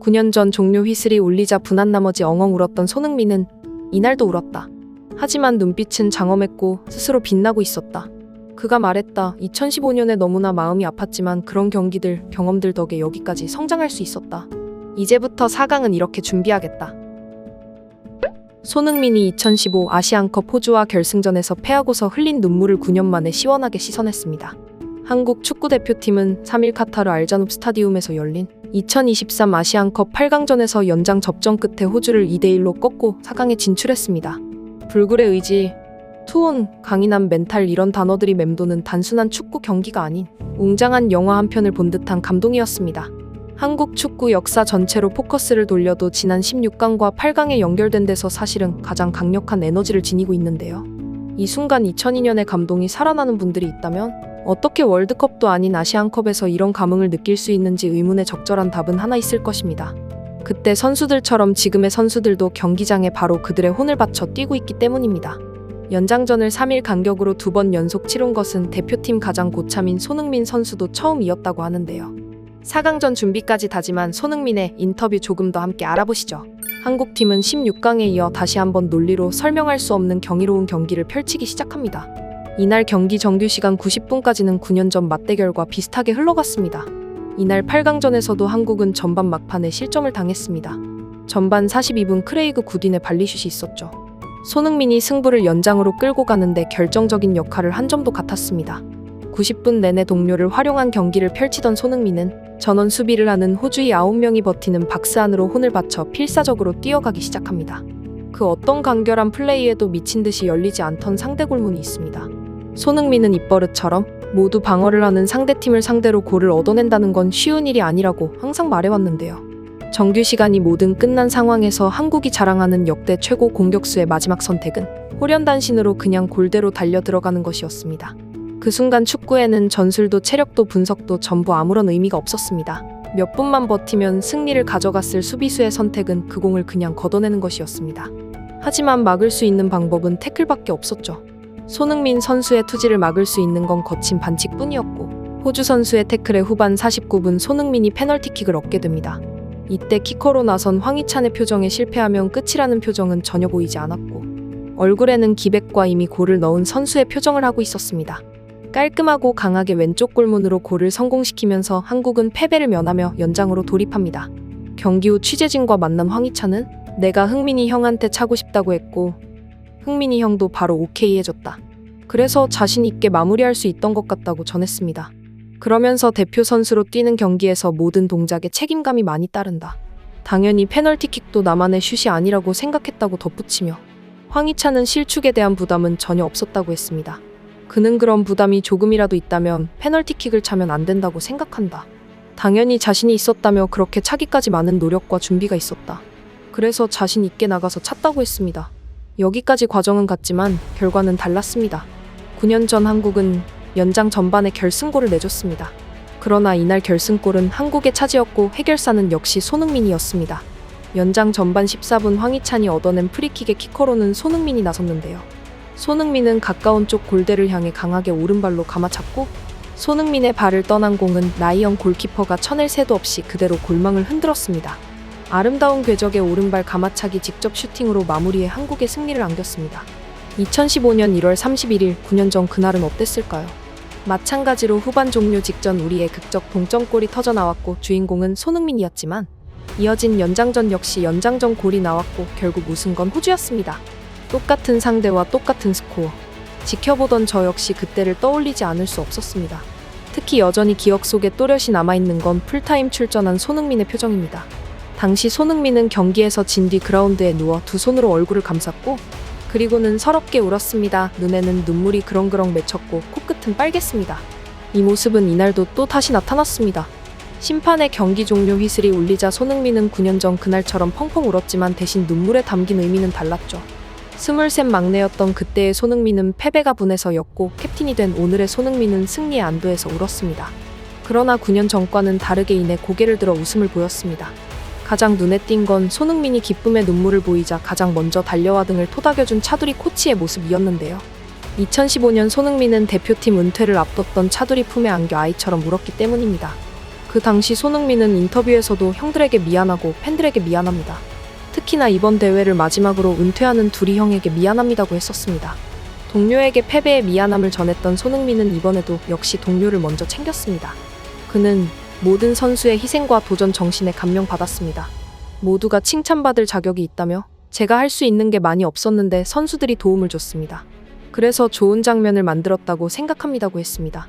9년 전 종료 휘슬이 울리자 분한 나머지 엉엉 울었던 손흥민은 이날도 울었다. 하지만 눈빛은 장엄했고 스스로 빛나고 있었다. 그가 말했다. 2015년에 너무나 마음이 아팠지만 그런 경험들 덕에 여기까지 성장할 수 있었다. 이제부터 4강은 이렇게 준비하겠다. 손흥민이 2015 아시안컵 호주와 결승전에서 패하고서 흘린 눈물을 9년 만에 시원하게 씻어냈습니다. 한국 축구대표팀은 3일 카타르 알자눕 스타디움에서 열린 2023 아시안컵 8강전에서 연장 접전 끝에 호주를 2대1로 꺾고 4강에 진출했습니다. 불굴의 의지, 투혼, 강인한 멘탈 이런 단어들이 맴도는 단순한 축구 경기가 아닌 웅장한 영화 한 편을 본 듯한 감동이었습니다. 한국 축구 역사 전체로 포커스를 돌려도 지난 16강과 8강에 연결된 데서 사실은 가장 강력한 에너지를 지니고 있는데요. 이 순간 2002년의 감동이 살아나는 분들이 있다면 어떻게 월드컵도 아닌 아시안컵에서 이런 감흥을 느낄 수 있는지 의문의 적절한 답은 하나 있을 것입니다. 그때 선수들처럼 지금의 선수들도 경기장에 바로 그들의 혼을 바쳐 뛰고 있기 때문입니다. 연장전을 3일 간격으로 2번 연속 치른 것은 대표팀 가장 고참인 손흥민 선수도 처음이었다고 하는데요. 4강전 준비까지 다짐한 손흥민의 인터뷰 조금 더 함께 알아보시죠. 한국팀은 16강에 이어 다시 한번 논리로 설명할 수 없는 경이로운 경기를 펼치기 시작합니다. 이날 경기 정규 시간 90분까지는 9년 전 맞대결과 비슷하게 흘러갔습니다. 이날 8강전에서도 한국은 전반 막판에 실점을 당했습니다. 전반 42분 크레이그 구딘의 발리슛이 있었죠. 손흥민이 승부를 연장으로 끌고 가는데 결정적인 역할을 한 점도 같았습니다. 90분 내내 동료를 활용한 경기를 펼치던 손흥민은 전원 수비를 하는 호주의 9명이 버티는 박스 안으로 혼을 바쳐 필사적으로 뛰어가기 시작합니다. 그 어떤 간결한 플레이에도 미친 듯이 열리지 않던 상대 골문이 있습니다. 손흥민은 입버릇처럼 모두 방어를 하는 상대팀을 상대로 골을 얻어낸다는 건 쉬운 일이 아니라고 항상 말해왔는데요. 정규 시간이 모든 끝난 상황에서 한국이 자랑하는 역대 최고 공격수의 마지막 선택은 호련단신으로 그냥 골대로 달려 들어가는 것이었습니다. 그 순간 축구에는 전술도 체력도 분석도 전부 아무런 의미가 없었습니다. 몇 분만 버티면 승리를 가져갔을 수비수의 선택은 그 공을 그냥 걷어내는 것이었습니다. 하지만 막을 수 있는 방법은 태클밖에 없었죠. 손흥민 선수의 투지를 막을 수 있는 건 거친 반칙뿐이었고 호주 선수의 태클에 후반 49분 손흥민이 페널티킥을 얻게 됩니다. 이때 키커로 나선 황희찬의 표정에 실패하면 끝이라는 표정은 전혀 보이지 않았고 얼굴에는 기백과 이미 골을 넣은 선수의 표정을 하고 있었습니다. 깔끔하고 강하게 왼쪽 골문으로 골을 성공시키면서 한국은 패배를 면하며 연장으로 돌입합니다. 경기 후 취재진과 만난 황희찬은 내가 흥민이 형한테 차고 싶다고 했고 흥민이 형도 바로 오케이 해줬다. 그래서 자신 있게 마무리할 수 있던 것 같다고 전했습니다. 그러면서 대표 선수로 뛰는 경기에서 모든 동작에 책임감이 많이 따른다. 당연히 페널티킥도 나만의 슛이 아니라고 생각했다고 덧붙이며 황희찬은 실축에 대한 부담은 전혀 없었다고 했습니다. 그는 그런 부담이 조금이라도 있다면 페널티킥을 차면 안 된다고 생각한다. 당연히 자신이 있었다며 그렇게 차기까지 많은 노력과 준비가 있었다. 그래서 자신 있게 나가서 찼다고 했습니다. 여기까지 과정은 같지만 결과는 달랐습니다. 9년 전 한국은 연장 전반에 결승골을 내줬습니다. 그러나 이날 결승골은 한국의 차지였고 해결사는 역시 손흥민이었습니다. 연장 전반 14분 황희찬이 얻어낸 프리킥의 키커로는 손흥민이 나섰는데요. 손흥민은 가까운 쪽 골대를 향해 강하게 오른발로 감아찼고 손흥민의 발을 떠난 공은 라이언 골키퍼가 쳐낼 새도 없이 그대로 골망을 흔들었습니다. 아름다운 궤적의 오른발 감아차기 직접 슈팅으로 마무리해 한국의 승리를 안겼습니다. 2015년 1월 31일 9년 전 그날은 어땠을까요? 마찬가지로 후반 종료 직전 우리의 극적 동점골이 터져나왔고 주인공은 손흥민이었지만 이어진 연장전 역시 연장전 골이 나왔고 결국 우승 건 호주였습니다. 똑같은 상대와 똑같은 스코어. 지켜보던 저 역시 그때를 떠올리지 않을 수 없었습니다. 특히 여전히 기억 속에 또렷이 남아있는 건 풀타임 출전한 손흥민의 표정입니다. 당시 손흥민은 경기에서 진 뒤 그라운드에 누워 두 손으로 얼굴을 감쌌고 그리고는 서럽게 울었습니다. 눈에는 눈물이 그렁그렁 맺혔고 코끝은 빨갰습니다. 이 모습은 이날도 또 다시 나타났습니다. 심판의 경기 종료 휘슬이 울리자 손흥민은 9년 전 그날처럼 펑펑 울었지만 대신 눈물에 담긴 의미는 달랐죠. 23 막내였던 그때의 손흥민은 패배가 분해서였고 캡틴이 된 오늘의 손흥민은 승리에 안도해서 울었습니다. 그러나 9년 전과는 다르게 이내 고개를 들어 웃음을 보였습니다. 가장 눈에 띈 건 손흥민이 기쁨의 눈물을 보이자 가장 먼저 달려와 등을 토닥여준 차두리 코치의 모습이었는데요. 2015년 손흥민은 대표팀 은퇴를 앞뒀던 차두리 품에 안겨 아이처럼 울었기 때문입니다. 그 당시 손흥민은 인터뷰에서도 형들에게 미안하고 팬들에게 미안합니다. 특히나 이번 대회를 마지막으로 은퇴하는 둘이 형에게 미안합니다고 했었습니다. 동료에게 패배의 미안함을 전했던 손흥민은 이번에도 역시 동료를 먼저 챙겼습니다. 그는 모든 선수의 희생과 도전 정신에 감명받았습니다. 모두가 칭찬받을 자격이 있다며 제가 할 수 있는 게 많이 없었는데 선수들이 도움을 줬습니다. 그래서 좋은 장면을 만들었다고 생각합니다고 했습니다.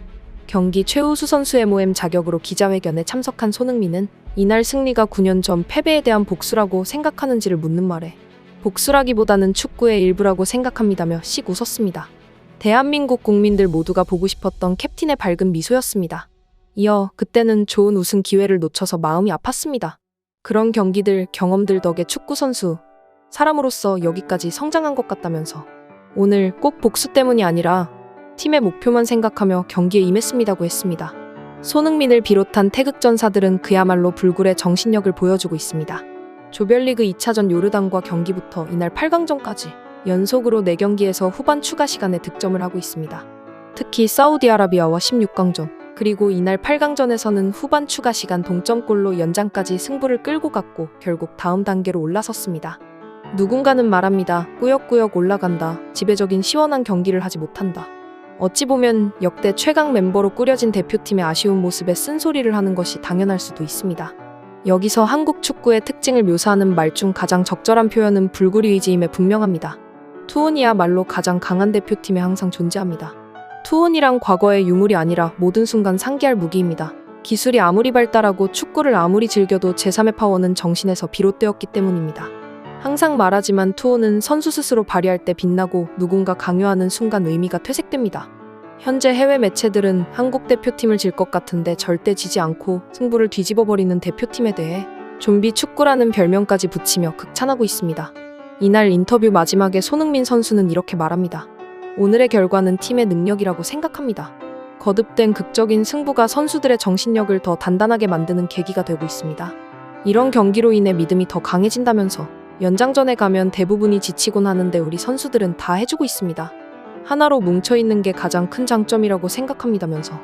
경기 최우수 선수의 모임 자격으로 기자회견에 참석한 손흥민은 이날 승리가 9년 전 패배에 대한 복수라고 생각하는지를 묻는 말에 복수라기보다는 축구의 일부라고 생각합니다며 씩 웃었습니다. 대한민국 국민들 모두가 보고 싶었던 캡틴의 밝은 미소였습니다. 이어 그때는 좋은 우승 기회를 놓쳐서 마음이 아팠습니다. 그런 경기들, 경험들 덕에 축구 선수, 사람으로서 여기까지 성장한 것 같다면서 오늘 꼭 복수 때문이 아니라 팀의 목표만 생각하며 경기에 임했습니다고 했습니다. 손흥민을 비롯한 태극전사들은 그야말로 불굴의 정신력을 보여주고 있습니다. 조별리그 2차전 요르단과 경기부터 이날 8강전까지 연속으로 4경기에서 후반 추가 시간에 득점을 하고 있습니다. 특히 사우디아라비아와 16강전, 그리고 이날 8강전에서는 후반 추가 시간 동점골로 연장까지 승부를 끌고 갔고 결국 다음 단계로 올라섰습니다. 누군가는 말합니다. 꾸역꾸역 올라간다. 지배적인 시원한 경기를 하지 못한다. 어찌 보면 역대 최강 멤버로 꾸려진 대표팀의 아쉬운 모습에 쓴소리를 하는 것이 당연할 수도 있습니다. 여기서 한국 축구의 특징을 묘사하는 말 중 가장 적절한 표현은 불구리 의지임에 분명합니다. 투혼이야말로 가장 강한 대표팀에 항상 존재합니다. 투혼이란 과거의 유물이 아니라 모든 순간 상기할 무기입니다. 기술이 아무리 발달하고 축구를 아무리 즐겨도 제3의 파워는 정신에서 비롯되었기 때문입니다. 항상 말하지만 투혼은 선수 스스로 발휘할 때 빛나고 누군가 강요하는 순간 의미가 퇴색됩니다. 현재 해외 매체들은 한국 대표팀을 질 것 같은데 절대 지지 않고 승부를 뒤집어버리는 대표팀에 대해 좀비 축구라는 별명까지 붙이며 극찬하고 있습니다. 이날 인터뷰 마지막에 손흥민 선수는 이렇게 말합니다. 오늘의 결과는 팀의 능력이라고 생각합니다. 거듭된 극적인 승부가 선수들의 정신력을 더 단단하게 만드는 계기가 되고 있습니다. 이런 경기로 인해 믿음이 더 강해진다면서 연장전에 가면 대부분이 지치곤 하는데 우리 선수들은 다 해주고 있습니다. 하나로 뭉쳐있는 게 가장 큰 장점이라고 생각합니다면서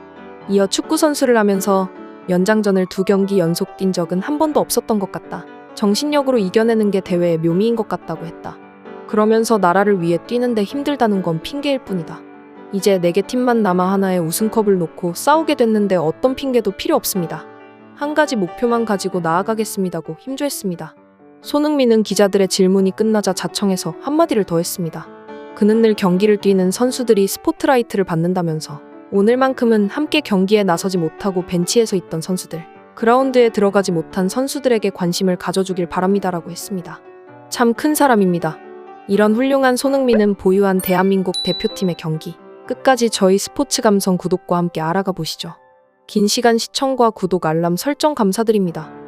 이어 축구 선수를 하면서 연장전을 2경기 연속 뛴 적은 한 번도 없었던 것 같다. 정신력으로 이겨내는 게 대회의 묘미인 것 같다고 했다. 그러면서 나라를 위해 뛰는데 힘들다는 건 핑계일 뿐이다. 이제 4개 팀만 남아 하나의 우승컵을 놓고 싸우게 됐는데 어떤 핑계도 필요 없습니다. 한 가지 목표만 가지고 나아가겠습니다고 힘줘했습니다. 손흥민은 기자들의 질문이 끝나자 자청해서 한마디를 더 했습니다. 그는 늘 경기를 뛰는 선수들이 스포트라이트를 받는다면서 오늘만큼은 함께 경기에 나서지 못하고 벤치에서 있던 선수들, 그라운드에 들어가지 못한 선수들에게 관심을 가져주길 바랍니다라고 했습니다. 참 큰 사람입니다. 이런 훌륭한 손흥민은 보유한 대한민국 대표팀의 경기, 끝까지 저희 스포츠 감성 구독과 함께 알아가 보시죠. 긴 시간 시청과 구독 알람 설정 감사드립니다.